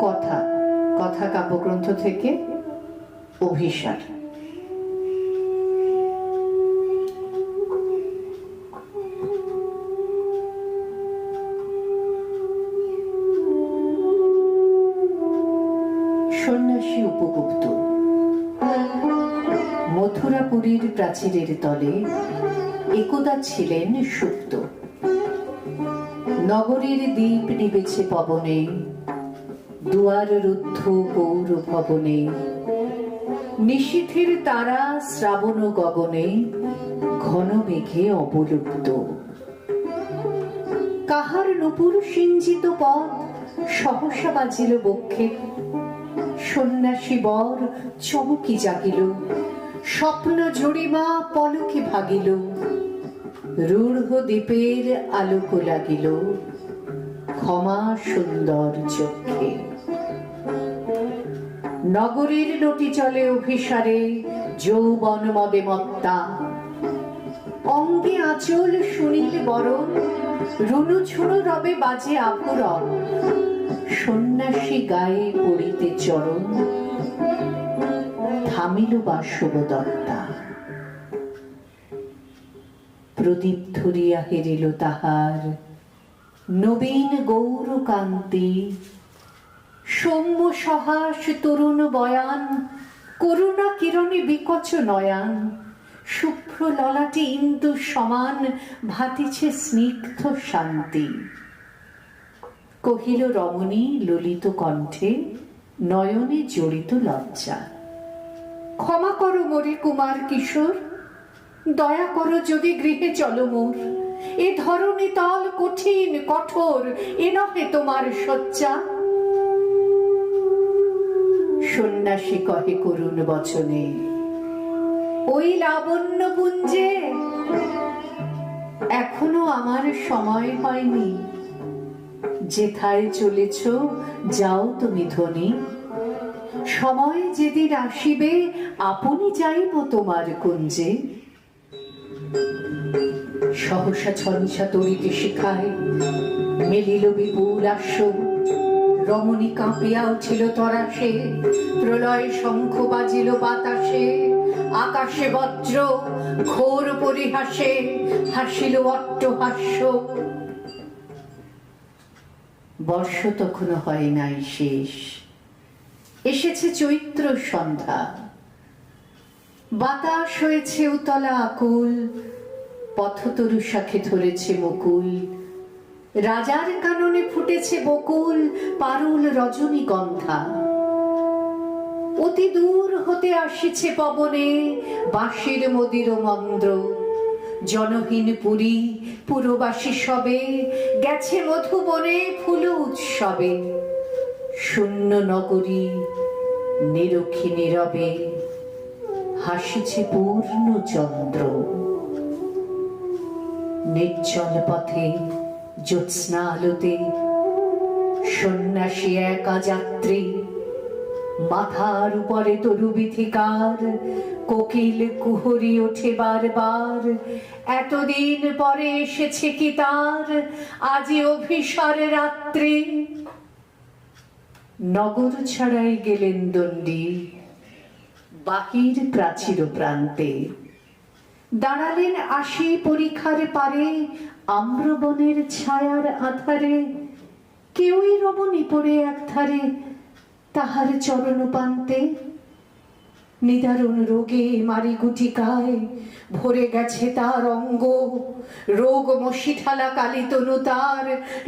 কথা কথা কাব্যগ্রন্থ থেকে অভিসার। সন্ন্যাসী উপগুপ্ত। মথুরাপুরীর প্রাচীরের তলে একদা ছিলেন সুপ্ত। নগরীর দীপ নিবেছে পবনে, দুয়ার রুদ্ধ গৌর ভবনে। নিশীথের তারা শ্রাবণ গগনে, ঘন মেঘে অবলুপ্ত। কাহার নূপুর সিঞ্চিত পথ সহসা বাজিল বক্ষে। সন্ন্যাসী বর চমকি জাগিল, স্বপ্ন জড়িমা পলকে ভাগিল। রূঢ় দ্বীপের আলোক লাগিল, ক্ষমা সুন্দর চক্ষে। নগরীর নটি চলে অভিসারে, যৌবন মদে মত্তা। অঙ্গে আঁচল শুনিল বরণ, রুনু ঝুনু রবে বাজে আভরণ। সন্ন্যাসী গায়ে পড়িতে চরণ, থামিল বাসব দত্তা। প্রদীপ ধরিয়া হেরিল তাহার, নবীন গৌর কান্তি। সৌম্য সহাস তরুণ বয়ান, করুণা কিরণে বিকচ নয়ান। শুভ্র ললাটে ইন্দু সমান, ভাতিছে স্নিগ্ধ শান্তি। কহিল রমণী ললিত কণ্ঠে, নয়নে জড়িত লজ্জা। ক্ষমা করো মোরে কুমার কিশোর, দয়া করো যদি গৃহে চলো মোর। এ ধরণী তল কঠিন কঠোর, এ নহে তোমার শয্যা। সন্ন্যাসী কহে করুণ বচনে, ওই লাবণ্য পুঞ্জে এখনো আমার সময় হয়নি। যেথায় চলেছ যাও তুমি ধনী, সময় যেদিন আসিবে আপনি যাইব তোমার কুঞ্জে। সহসা ছঞ্ছা তরিতে শিখায়, মেলিল বিপুল আশ্ব। রমণী কাঁপিয়া উঠিল তরাসে, প্রলয় শঙ্খ বাজিল বাতাসে। আকাশে বজ্র ঘোর পরিহাসে, হাসিল অট্টহাস্য। বর্ষ তখনো হয় নাই শেষ, এসেছে চৈত্র সন্ধ্যা। বাতাস হয়েছে উতলা আকুল, পথতরু শাখে ধরেছে মুকুল। রাজার কাননে ফুটেছে বকুল, পারুল রজনীগন্ধা। অতি দূর হতে আসিছে পবনে, বাঁশির মদির মন্দ্র। জনহীন পুরী পুরবাসী সবে, গেছে মধুবনে ফুল উৎসবে। শূন্য নগরী নিরক্ষী নীরবে, হাসিছে পূর্ণ চন্দ্র। নির্জন পথে জ্যোৎস্না আলোতে, সন্ন্যাসী একা যাত্রী। মাথার উপরে তরু বিথিকার, কোকিল কুহরি ওঠে বারবার। এতদিন পরে এসেছে কি তার, আজি অভিসার রাত্রি। নগর ছাড়াই গেলেন দণ্ডী, বাহির প্রাচীর প্রান্তে। দাঁড়ালেন আসি পরিখার পারে, আম্রবনের ছায়ার আধারে। কেউই রমণী পড়ে একধারে, তাহার চরণ পান্তে। নিদারুণ রোগে মারি গুটিকায়, ভরে গেছে তার অঙ্গ। রোগ মশিঠালা কালী তনু তার,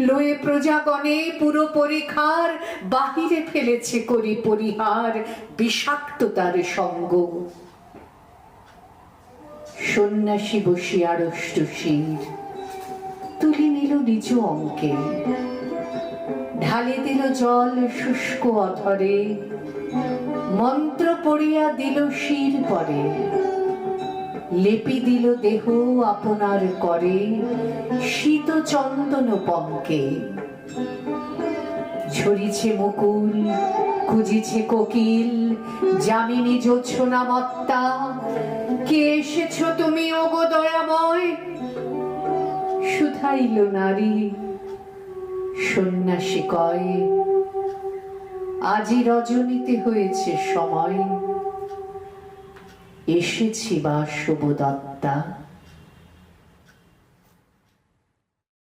লয়ে প্রজাগণে পুরো পরিখার। বাহিরে ফেলেছে করি পরিহার, বিষাক্ত তার সঙ্গ। সন্ন্যাসী বসিয়া আড়ষ্ট শির, তুলি নিল নিজ অঙ্কে। ঢালে দিল জল শুষ্ক অধরে, মন্ত্র পড়িয়া দিল শির পরে। লেপি দিল দেহ আপনার করে, শীত চন্দন পঙ্কে। ঝরিছে মুকুল খুঁজিছে কোকিল, যামিনী জোছনা মত্তা। কে এসেছ তুমি ওগো দয়াময়, শুধাইল নারী। সন্ন্যাসী কয়, আজি রজনীতে হয়েছে সময়, এসেছি বা শুভদত্তা।